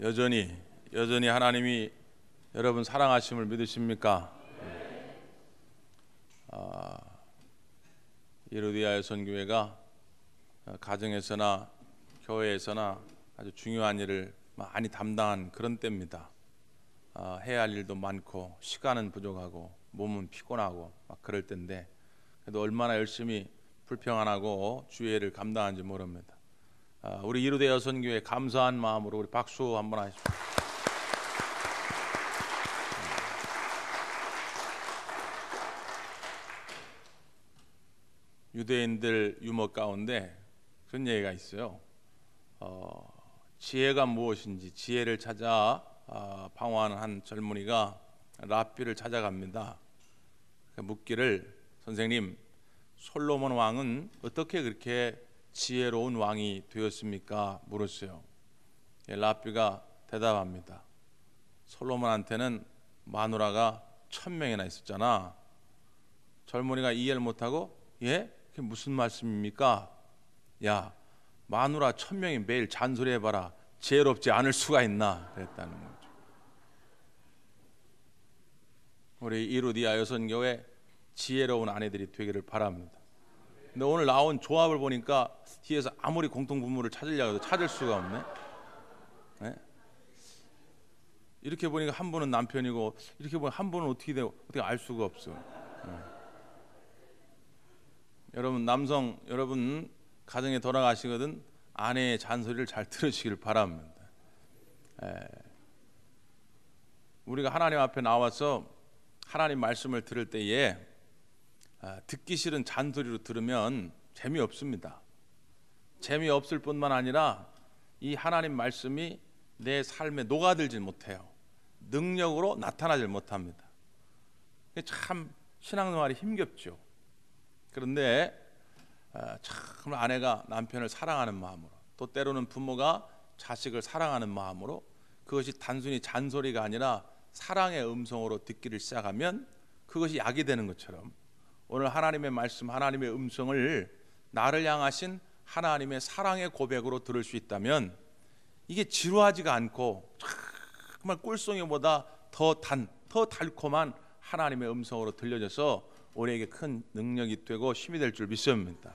여전히 하나님이 여러분 사랑하심을 믿으십니까? 이루디아 여선교회가 가정에서나 교회에서나 아주 중요한 일을 많이 담당한 그런 때입니다. 해야 할 일도 많고 시간은 부족하고 몸은 피곤하고 막 그럴 때인데, 그래도 얼마나 열심히 불평안하고 주의를 감당하는지 모릅니다. 우리 이루디아 여선교회 감사한 마음으로 우리 박수 한번 하십시오. 유대인들 유머 가운데 그런 얘기가 있어요. 지혜가 무엇인지 지혜를 찾아 방황하는 한 젊은이가 랍비를 찾아갑니다. 묻기를, 선생님, 솔로몬 왕은 어떻게 그렇게 지혜로운 왕이 되었습니까? 물었어요. 랍비가 대답합니다. 솔로몬한테는 마누라가 1000명이나 있었잖아. 젊은이가 이해를 못하고, 예? 그게 무슨 말씀입니까? 야, 마누라 1000명이 매일 잔소리해봐라. 지혜롭지 않을 수가 있나? 그랬다는 거죠. 우리 이루디아 여선교회 지혜로운 아내들이 되기를 바랍니다. 근데 오늘 나온 조합을 보니까 뒤에서 아무리 공통분모를 찾으려고 해도 찾을 수가 없네. 네? 이렇게 보니까 한 분은 남편이고 이렇게 보니까 한 분은 어떻게 알 수가 없어. 네. 여러분, 남성 여러분 가정에 돌아가시거든 아내의 잔소리를 잘 들으시길 바랍니다. 우리가 하나님 앞에 나와서 하나님 말씀을 들을 때에 듣기 싫은 잔소리로 들으면 재미없습니다. 재미없을 뿐만 아니라 이 하나님 말씀이 내 삶에 녹아들질 못해요. 능력으로 나타나질 못합니다. 참 신앙생활이 힘겹죠. 그런데 참 아내가 남편을 사랑하는 마음으로, 또 때로는 부모가 자식을 사랑하는 마음으로 그것이 단순히 잔소리가 아니라 사랑의 음성으로 듣기를 시작하면 그것이 약이 되는 것처럼, 오늘 하나님의 말씀, 하나님의 음성을 나를 향하신 하나님의 사랑의 고백으로 들을 수 있다면 이게 지루하지가 않고 정말 꿀송이보다 더 달콤한 하나님의 음성으로 들려져서 우리에게 큰 능력이 되고 힘이 될 줄 믿습니다.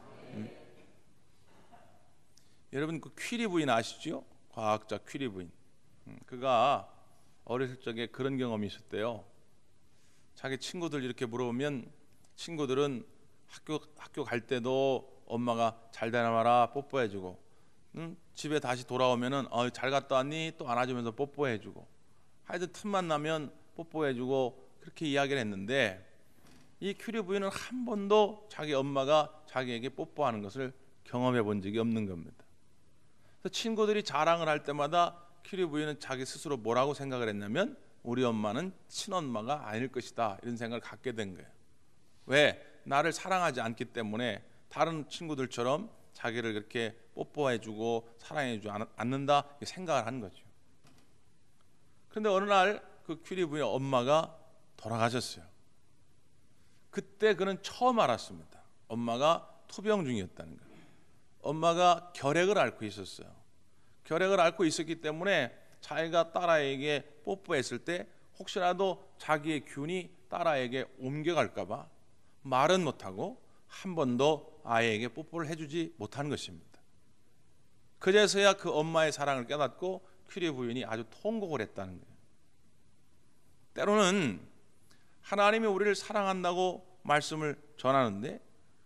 여러분, 그 퀴리 부인 아시죠? 과학자 퀴리 부인. 그가 어렸을 적에 그런 경험이 있었대요. 자기 친구들 이렇게 물어보면 친구들은 학교 갈 때도 엄마가 잘 다녀와라 뽀뽀해주고, 집에 다시 돌아오면은 잘 갔다 왔니? 또 안아주면서 뽀뽀해주고, 하여튼 틈만 나면 뽀뽀해주고 그렇게 이야기를 했는데, 이 퀴리 부인은 한 번도 자기 엄마가 자기에게 뽀뽀하는 것을 경험해 본 적이 없는 겁니다. 그래서 친구들이 자랑을 할 때마다 퀴리 부인은 자기 스스로 뭐라고 생각을 했냐면, 우리 엄마는 친엄마가 아닐 것이다, 이런 생각을 갖게 된 거예요. 왜? 나를 사랑하지 않기 때문에 다른 친구들처럼 자기를 그렇게 뽀뽀해주고 사랑해주지 않는다 생각을 한 거죠. 그런데 어느 날 그 퀴리 부인의 엄마가 돌아가셨어요. 그때 그는 처음 알았습니다. 엄마가 투병 중이었다는 거예요. 엄마가 결핵을 앓고 있었어요. 결핵을 앓고 있었기 때문에 자기가 딸아이에게 뽀뽀했을 때 혹시라도 자기의 균이 딸아이에게 옮겨갈까 봐 말은 못하고 한 번도 아이에게 뽀뽀를 해주지 못한 것입니다. 그제서야 그 엄마의 사랑을 깨닫고 퀴리 부인이 아주 통곡을 했다는 거예요. 때로는 하나님이 우리를 사랑한다고 말씀을 전하는데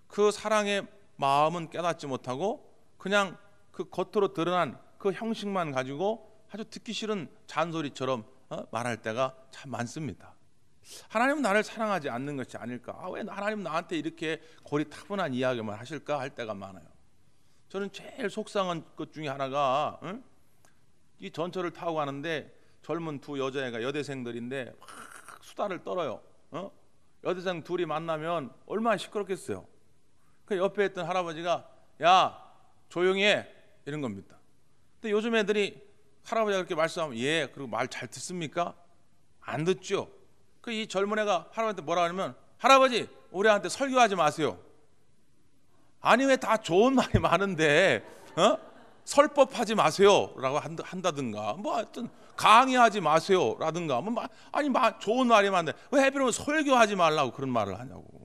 그 사랑의 마음은 깨닫지 못하고 그냥 그 겉으로 드러난 그 형식만 가지고 아주 듣기 싫은 잔소리처럼 말할 때가 참 많습니다. 하나님은 나를 사랑하지 않는 것이 아닐까? 왜 하나님 나한테 이렇게 고리타분한 이야기만 하실까? 할 때가 많아요. 저는 제일 속상한 것 중에 하나가 이 전철을 타고 가는데 젊은 두 여자애가 여대생들인데 막 수다를 떨어요. 여대생 둘이 만나면 얼마나 시끄럽겠어요. 그 옆에 있던 할아버지가 야 조용히 해, 이런 겁니다. 근데 요즘 애들이 할아버지가 그렇게 말씀하면 예, 그리고 말 잘 듣습니까? 안 듣죠. 그 이 젊은 애가 할아버지한테 뭐라 하냐면, 할아버지 우리한테 설교하지 마세요. 아니 왜 다 좋은 말이 많은데 설법하지 마세요라고 한다든가, 뭐 하여튼 강의하지 마세요라든가, 좋은 말이면 돼. 왜 해피면 설교하지 말라고 그런 말을 하냐고.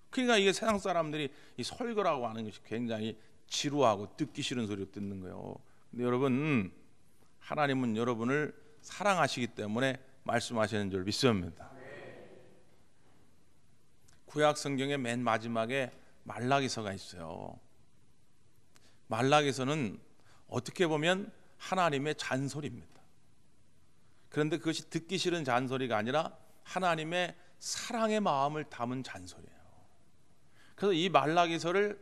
그러니까 이게 세상 사람들이 이 설교라고 하는 것이 굉장히 지루하고 듣기 싫은 소리를 듣는 거예요. 근데 여러분, 하나님은 여러분을 사랑하시기 때문에 말씀하시는 줄 믿습니다. 구약 성경의 맨 마지막에 말라기서가 있어요. 말라기서는 어떻게 보면 하나님의 잔소리입니다. 그런데 그것이 듣기 싫은 잔소리가 아니라 하나님의 사랑의 마음을 담은 잔소리예요. 그래서 이 말라기서를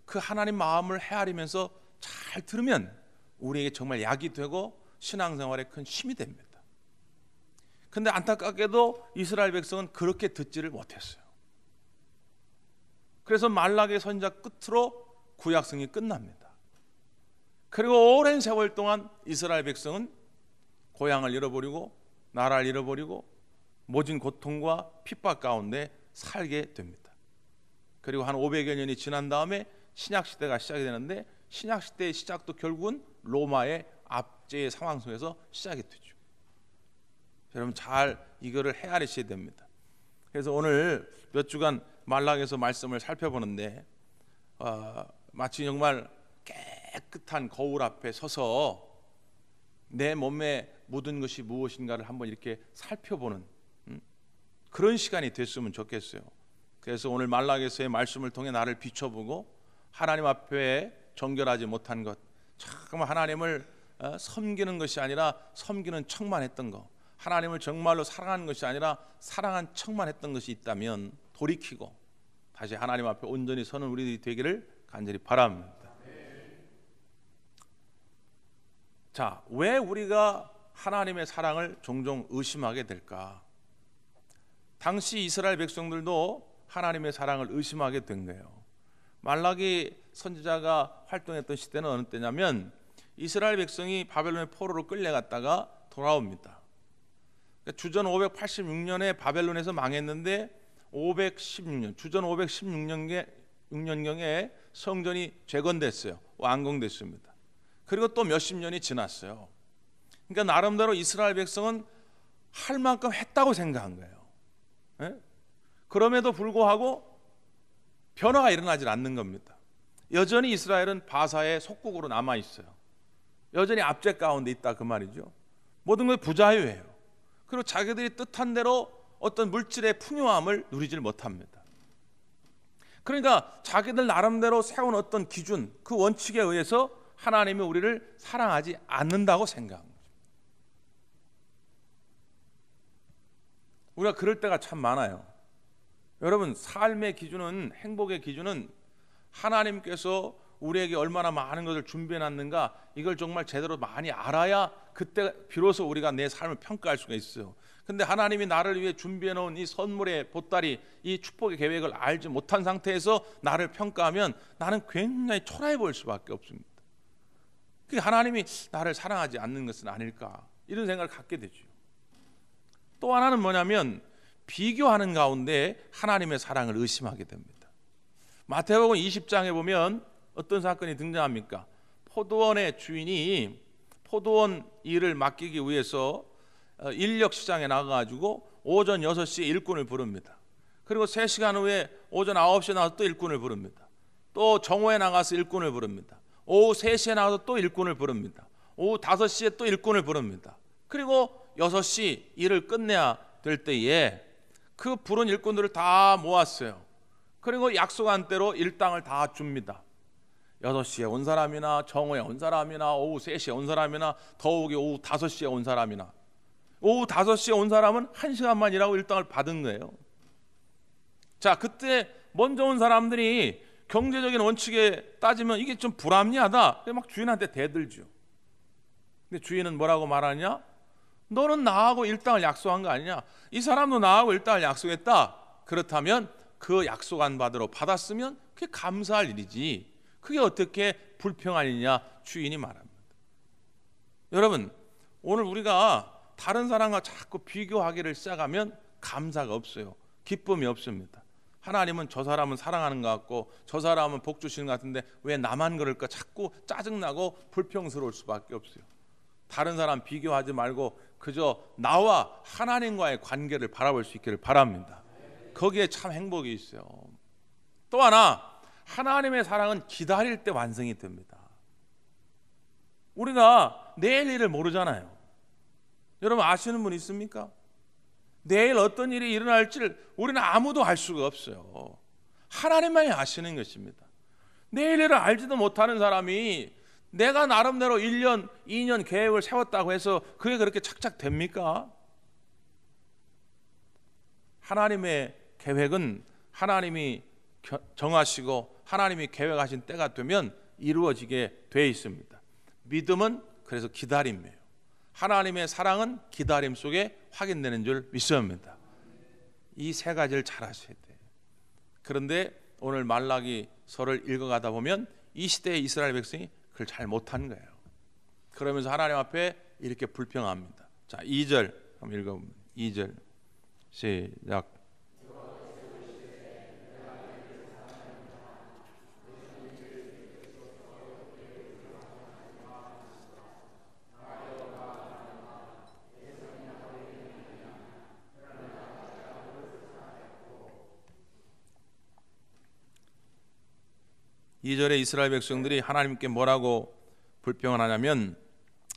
그 하나님 마음을 헤아리면서 잘 들으면 우리에게 정말 약이 되고 신앙생활에 큰 힘이 됩니다. 그런데 안타깝게도 이스라엘 백성은 그렇게 듣지를 못했어요. 그래서 말라기 선지자 끝으로 구약성이 끝납니다. 그리고 오랜 세월 동안 이스라엘 백성은 고향을 잃어버리고 나라를 잃어버리고 모진 고통과 핍박 가운데 살게 됩니다. 그리고 한 500여 년이 지난 다음에 신약시대가 시작이 되는데, 신약시대의 시작도 결국은 로마의 압제의 상황 속에서 시작이 되죠. 여러분, 잘 이거를 헤아리셔야 됩니다. 그래서 오늘 몇 주간 말라기서 말씀을 살펴보는데, 마치 정말 깨끗한 거울 앞에 서서 내 몸에 묻은 것이 무엇인가를 한번 이렇게 살펴보는 그런 시간이 됐으면 좋겠어요. 그래서 오늘 말라기서의 말씀을 통해 나를 비춰보고 하나님 앞에 정결하지 못한 것, 정말 하나님을 섬기는 것이 아니라 섬기는 척만 했던 것, 하나님을 정말로 사랑하는 것이 아니라 사랑한 척만 했던 것이 있다면 돌이키고 다시 하나님 앞에 온전히 서는 우리들이 되기를 간절히 바랍니다. 자, 왜 우리가 하나님의 사랑을 종종 의심하게 될까? 당시 이스라엘 백성들도 하나님의 사랑을 의심하게 된 거예요. 말라기 선지자가 활동했던 시대는 어느 때냐면 이스라엘 백성이 바벨론의 포로로 끌려갔다가 돌아옵니다. 주전 586년에 바벨론에서 망했는데 516년, 주전 516년경에 성전이 재건됐어요. 완공됐습니다. 그리고 또 몇십 년이 지났어요. 그러니까 나름대로 이스라엘 백성은 할 만큼 했다고 생각한 거예요. 그럼에도 불구하고 변화가 일어나질 않는 겁니다. 여전히 이스라엘은 바사의 속국으로 남아 있어요. 여전히 압제 가운데 있다 그 말이죠. 모든 것이 부자유예요. 그리고 자기들이 뜻한 대로 어떤 물질의 풍요함을 누리질 못합니다. 그러니까 자기들 나름대로 세운 어떤 기준, 그 원칙에 의해서 하나님이 우리를 사랑하지 않는다고 생각한 거죠. 우리가 그럴 때가 참 많아요. 여러분, 삶의 기준은, 행복의 기준은 하나님께서 우리에게 얼마나 많은 것을 준비해 놨는가, 이걸 정말 제대로 많이 알아야 그때 비로소 우리가 내 삶을 평가할 수가 있어요. 근데 하나님이 나를 위해 준비해 놓은 이 선물의 보따리, 이 축복의 계획을 알지 못한 상태에서 나를 평가하면 나는 굉장히 초라해 보일 수밖에 없습니다. 하나님이 나를 사랑하지 않는 것은 아닐까, 이런 생각을 갖게 되죠. 또 하나는 뭐냐면 비교하는 가운데 하나님의 사랑을 의심하게 됩니다. 마태복음 20장에 보면 어떤 사건이 등장합니까? 포도원의 주인이 포도원 일을 맡기기 위해서 인력 시장에 나가가지고 오전 6시에 일꾼을 부릅니다. 그리고 3시간 후에 오전 9시에 나가서 또 일꾼을 부릅니다. 또 정오에 나가서 일꾼을 부릅니다. 오후 3시에 나가서 또 일꾼을 부릅니다. 오후 5시에 또 일꾼을 부릅니다. 그리고 6시 일을 끝내야 될 때에 그 부른 일꾼들을 다 모았어요. 그리고 약속한 대로 일당을 다 줍니다. 6시에 온 사람이나 정오에 온 사람이나 오후 3시에 온 사람이나 더욱이 오후 5시에 온 사람이나, 오후 5시에 온 사람은 1시간만 일하고 일당을 받은 거예요. 자, 그때 먼저 온 사람들이 경제적인 원칙에 따지면 이게 좀 불합리하다, 막 주인한테 대들죠. 근데 주인은 뭐라고 말하냐? 너는 나하고 일당을 약속한 거 아니냐? 이 사람도 나하고 일당을 약속했다. 그렇다면 그 약속한 바대로 받았으면 그게 감사할 일이지, 그게 어떻게 불평할 일이냐? 주인이 말합니다. 여러분, 오늘 우리가 다른 사람과 자꾸 비교하기를 시작하면 감사가 없어요. 기쁨이 없습니다. 하나님은 저 사람은 사랑하는 것 같고 저 사람은 복 주시는 것 같은데 왜 나만 그럴까 자꾸 짜증나고 불평스러울 수밖에 없어요. 다른 사람 비교하지 말고 그저 나와 하나님과의 관계를 바라볼 수 있기를 바랍니다. 거기에 참 행복이 있어요. 또 하나, 하나님의 사랑은 기다릴 때 완성이 됩니다. 우리가 내일 일을 모르잖아요. 여러분 아시는 분 있습니까? 내일 어떤 일이 일어날지를 우리는 아무도 알 수가 없어요. 하나님만이 아시는 것입니다. 내일 일을 알지도 못하는 사람이 내가 나름대로 1년, 2년 계획을 세웠다고 해서 그게 그렇게 착착 됩니까? 하나님의 계획은 하나님이 정하시고 하나님이 계획하신 때가 되면 이루어지게 되어 있습니다. 믿음은 그래서 기다림이에요. 하나님의 사랑은 기다림 속에 확인되는 줄 믿습니다. 이 세 가지를 잘 하셔야 돼요. 그런데 오늘 말라기서를 읽어가다 보면 이 시대의 이스라엘 백성이 그걸 잘 못한 거예요. 그러면서 하나님 앞에 이렇게 불평합니다. 자, 2절 한번 읽어보면 2절 시작. 이절에 이스라엘 백성들이 하나님께 뭐라고 불평을 하냐면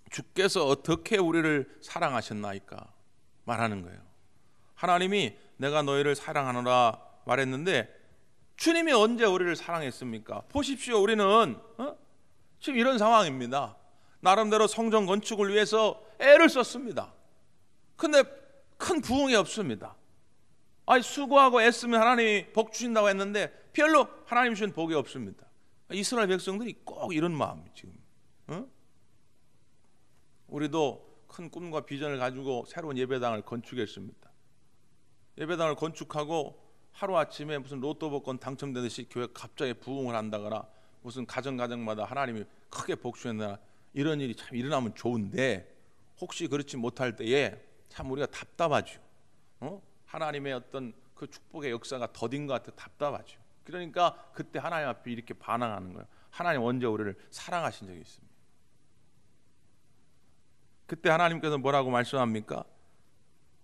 주께서 어떻게 우리를 사랑하셨나이까 말하는 거예요. 하나님이 내가 너희를 사랑하노라 말했는데 주님이 언제 우리를 사랑했습니까? 보십시오. 우리는 지금 이런 상황입니다. 나름대로 성전 건축을 위해서 애를 썼습니다. 근데 큰 부흥이 없습니다. 아니 수고하고 애쓰면 하나님이 복 주신다고 했는데 별로 하나님 주신 복이 없습니다. 이스라엘 백성들이 꼭 이런 마음이 지금. 우리도 큰 꿈과 비전을 가지고 새로운 예배당을 건축했습니다. 예배당을 건축하고 하루아침에 무슨 로또 복권 당첨되듯이 교회 갑자기 부흥을 한다거나 무슨 가정마다 하나님이 크게 복 주셨나 이런 일이 참 일어나면 좋은데 혹시 그렇지 못할 때에 참 우리가 답답하죠. 하나님의 어떤 그 축복의 역사가 더딘 것 같아 답답하죠. 그러니까 그때 하나님 앞에 이렇게 반항하는 거예요. 하나님 언제 우리를 사랑하신 적이 있습니다. 그때 하나님께서 뭐라고 말씀합니까?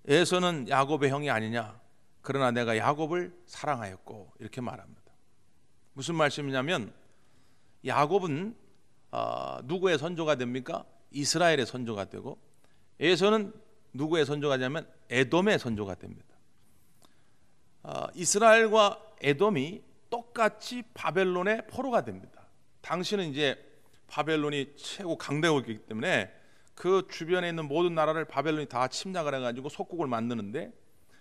에서는 야곱의 형이 아니냐? 그러나 내가 야곱을 사랑하였고 이렇게 말합니다. 무슨 말씀이냐면 야곱은 누구의 선조가 됩니까? 이스라엘의 선조가 되고 에서는 누구의 선조가 되냐면 에돔의 선조가 됩니다. 이스라엘과 에돔이 똑같이 바벨론의 포로가 됩니다. 당시는 이제 바벨론이 최고 강대국이기 때문에 그 주변에 있는 모든 나라를 바벨론이 다 침략을 해가지고 속국을 만드는데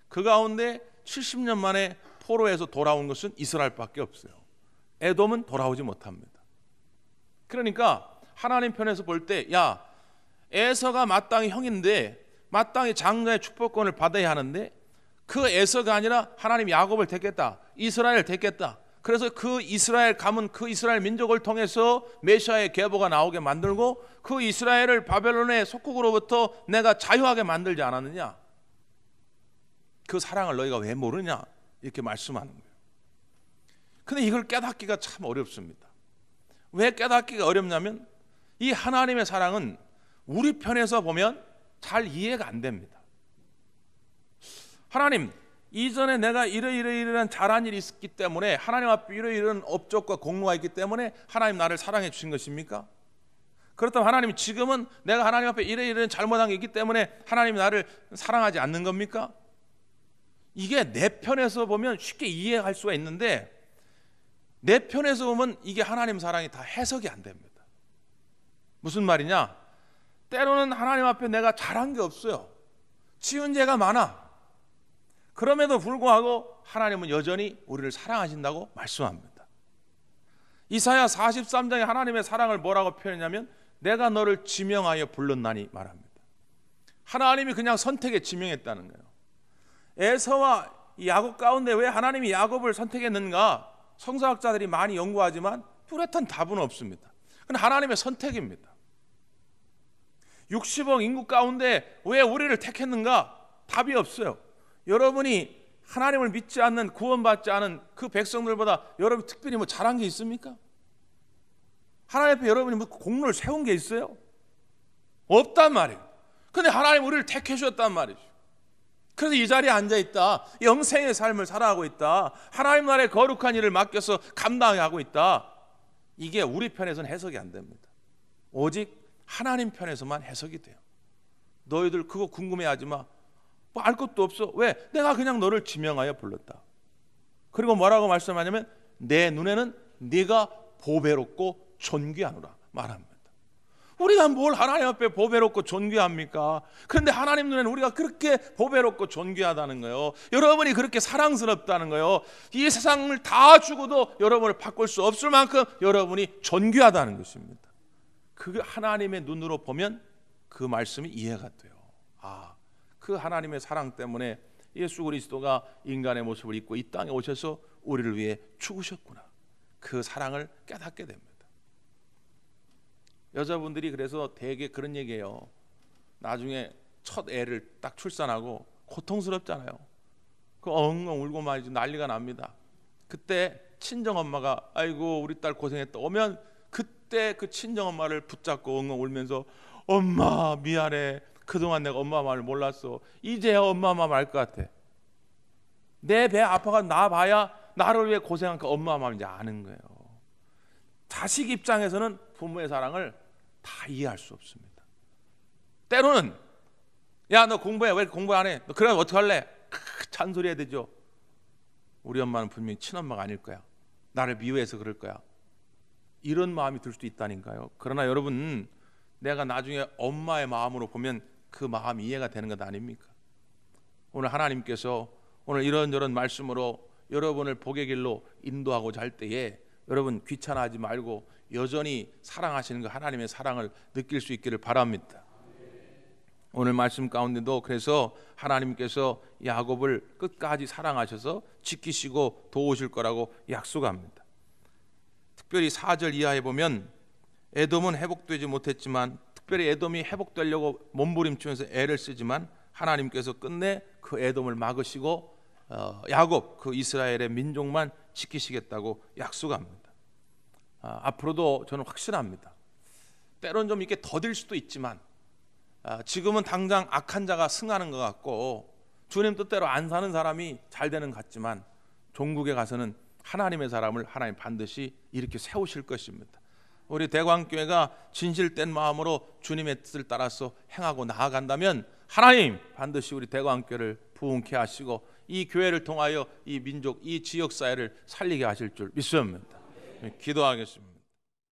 그 가운데 70년 만에 포로에서 돌아온 것은 이스라엘밖에 없어요. 에돔은 돌아오지 못합니다. 그러니까 하나님 편에서 볼 때 야 에서가 마땅히 형인데 마땅히 장자의 축복권을 받아야 하는데 그 에서가 아니라 하나님 야곱을 택했다. 이스라엘을 택했다. 그래서 그 이스라엘 가문 그 이스라엘 민족을 통해서 메시아의 계보가 나오게 만들고 그 이스라엘을 바벨론의 속국으로부터 내가 자유하게 만들지 않았느냐. 그 사랑을 너희가 왜 모르냐 이렇게 말씀하는 거예요. 근데 이걸 깨닫기가 참 어렵습니다. 왜 깨닫기가 어렵냐면 이 하나님의 사랑은 우리 편에서 보면 잘 이해가 안 됩니다. 하나님 이전에 내가 이러이러이러한 잘한 일이 있었기 때문에 하나님 앞에 이러이러한 업적과 공로가 있기 때문에 하나님 나를 사랑해 주신 것입니까? 그렇다면 하나님 지금은 내가 하나님 앞에 이러이러한 잘못한 게 있기 때문에 하나님이 나를 사랑하지 않는 겁니까? 이게 내 편에서 보면 쉽게 이해할 수가 있는데 내 편에서 보면 이게 하나님 사랑이 다 해석이 안 됩니다. 무슨 말이냐? 때로는 하나님 앞에 내가 잘한 게 없어요. 지은 죄가 많아. 그럼에도 불구하고 하나님은 여전히 우리를 사랑하신다고 말씀합니다. 이사야 43장에 하나님의 사랑을 뭐라고 표현했냐면 내가 너를 지명하여 불렀나니 말합니다. 하나님이 그냥 선택에 지명했다는 거예요. 에서와 야곱 가운데 왜 하나님이 야곱을 선택했는가? 성서학자들이 많이 연구하지만 뚜렷한 답은 없습니다. 그건 하나님의 선택입니다. 60억 인구 가운데 왜 우리를 택했는가? 답이 없어요. 여러분이 하나님을 믿지 않는, 구원받지 않은 그 백성들보다 여러분이 특별히 뭐 잘한 게 있습니까? 하나님 앞에 여러분이 뭐 공로를 세운 게 있어요? 없단 말이에요. 근데 하나님 우리를 택해 주셨단 말이죠. 그래서 이 자리에 앉아 있다. 영생의 삶을 살아가고 있다. 하나님 나라의 거룩한 일을 맡겨서 감당하고 있다. 이게 우리 편에서는 해석이 안 됩니다. 오직 하나님 편에서만 해석이 돼요. 너희들 그거 궁금해하지 마. 뭐 알 것도 없어. 왜? 내가 그냥 너를 지명하여 불렀다. 그리고 뭐라고 말씀하냐면 내 눈에는 네가 보배롭고 존귀하노라 말합니다. 우리가 뭘 하나님 앞에 보배롭고 존귀합니까? 그런데 하나님 눈에는 우리가 그렇게 보배롭고 존귀하다는 거예요. 여러분이 그렇게 사랑스럽다는 거예요. 이 세상을 다 주고도 여러분을 바꿀 수 없을 만큼 여러분이 존귀하다는 것입니다. 그 하나님의 눈으로 보면 그 말씀이 이해가 돼요. 그 하나님의 사랑 때문에 예수 그리스도가 인간의 모습을 입고 이 땅에 오셔서 우리를 위해 죽으셨구나. 그 사랑을 깨닫게 됩니다. 여자분들이 그래서 되게 그런 얘기해요. 나중에 첫 애를 딱 출산하고 고통스럽잖아요. 그 엉엉 울고 말이지 난리가 납니다. 그때 친정엄마가 아이고 우리 딸 고생했다 오면 그때 그 친정엄마를 붙잡고 엉엉 울면서 엄마 미안해. 그동안 내가 엄마 말을 몰랐어. 이제야 엄마 말 알 것 같아. 내 배 아파가 나 봐야 나를 위해 고생한 그 엄마 마음을 이제 아는 거예요. 자식 입장에서는 부모의 사랑을 다 이해할 수 없습니다. 때로는 야 너 공부해. 왜 공부 안 해? 너 그래 어떻게 할래? 잔소리 해야 되죠. 우리 엄마는 분명히 친엄마가 아닐 거야. 나를 미워해서 그럴 거야. 이런 마음이 들 수도 있다니까요. 그러나 여러분 내가 나중에 엄마의 마음으로 보면 그 마음이 이해가 되는 것 아닙니까? 오늘 하나님께서 오늘 이런저런 말씀으로 여러분을 복의 길로 인도하고자 할 때에 여러분 귀찮아하지 말고 여전히 사랑하시는 그 하나님의 사랑을 느낄 수 있기를 바랍니다. 오늘 말씀 가운데도 그래서 하나님께서 야곱을 끝까지 사랑하셔서 지키시고 도우실 거라고 약속합니다. 특별히 4절 이하에 보면 에돔은 회복되지 못했지만 특별히 에돔이 회복되려고 몸부림치면서 애를 쓰지만 하나님께서 끝내 그 에돔을 막으시고 야곱 그 이스라엘의 민족만 지키시겠다고 약속합니다. 앞으로도 저는 확신합니다. 때론 좀 이렇게 더딜 수도 있지만 지금은 당장 악한 자가 승하는 것 같고 주님 뜻대로 안 사는 사람이 잘 되는 것 같지만 종국에 가서는 하나님의 사람을 하나님 반드시 이렇게 세우실 것입니다. 우리 대광교회가 진실된 마음으로 주님의 뜻을 따라서 행하고 나아간다면 하나님 반드시 우리 대광교회를 부흥케 하시고 이 교회를 통하여 이 민족, 이 지역사회를 살리게 하실 줄 믿습니다. 기도하겠습니다.